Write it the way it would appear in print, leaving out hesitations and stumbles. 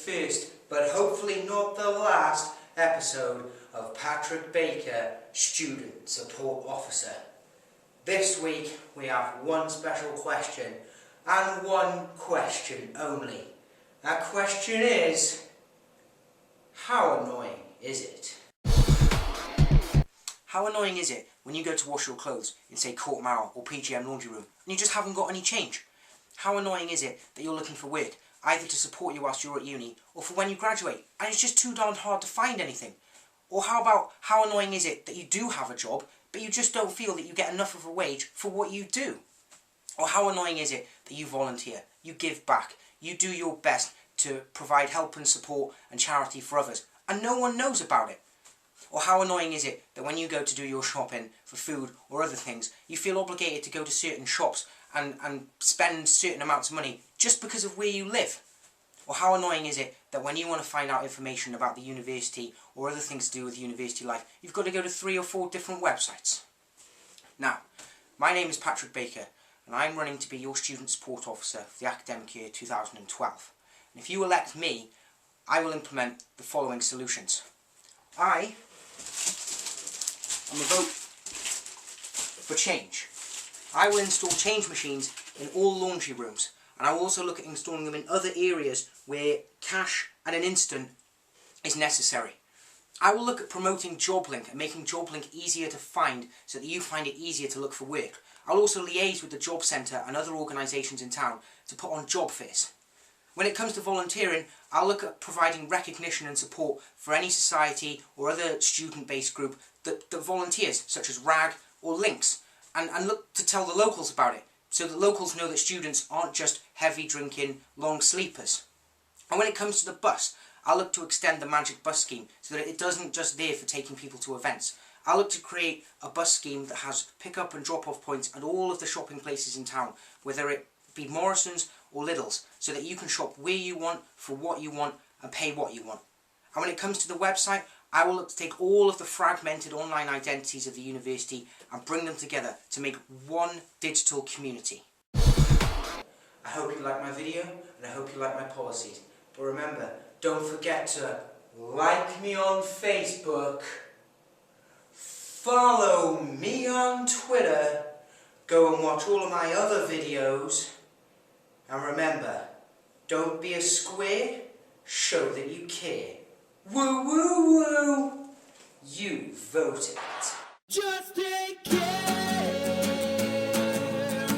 first, but hopefully not the last, episode of Patrick Baker, Student Support Officer. This week we have one special question, and one question only. That question is, how annoying is it? How annoying is it when you go to wash your clothes in, say, Court Mara or PGM laundry room and you just haven't got any change? How annoying is it that you're looking for work, either to support you whilst you're at uni or for when you graduate, and it's just too darn hard to find anything? Or how annoying is it that you do have a job but you just don't feel that you get enough of a wage for what you do? Or how annoying is it that you volunteer, you give back, you do your best to provide help and support and charity for others, and no one knows about it? Or how annoying is it that when you go to do your shopping for food or other things, you feel obligated to go to certain shops and spend certain amounts of money just because of where you live? Or how annoying is it that when you want to find out information about the university or other things to do with university life, you've got to go to 3 or 4 different websites? Now, my name is Patrick Baker, and I'm running to be your Student Support Officer for the academic year 2012. And if you elect me, I will implement the following solutions. I am a vote for change. I will install change machines in all laundry rooms, and I will also look at installing them in other areas where cash and an instant is necessary. I will look at promoting JobLink and making JobLink easier to find so that you find it easier to look for work. I'll also liaise with the Job Centre and other organisations in town to put on job fairs. When it comes to volunteering, I'll look at providing recognition and support for any society or other student-based group that volunteers, such as RAG or Links, and look to tell the locals about it, so that locals know that students aren't just heavy drinking, long sleepers. And when it comes to the bus, I'll look to extend the Magic Bus scheme so that it doesn't just there for taking people to events. I'll look to create a bus scheme that has pick-up and drop-off points at all of the shopping places in town, whether it be Morrison's or Lidl's, so that you can shop where you want, for what you want, and pay what you want. And when it comes to the website, I will look to take all of the fragmented online identities of the university and bring them together to make one digital community. I hope you like my video, and I hope you like my policies. But remember, don't forget to like me on Facebook, follow me on Twitter, go and watch all of my other videos, and remember, don't be a square, show that you care. Woo woo woo! You voted. Just take care!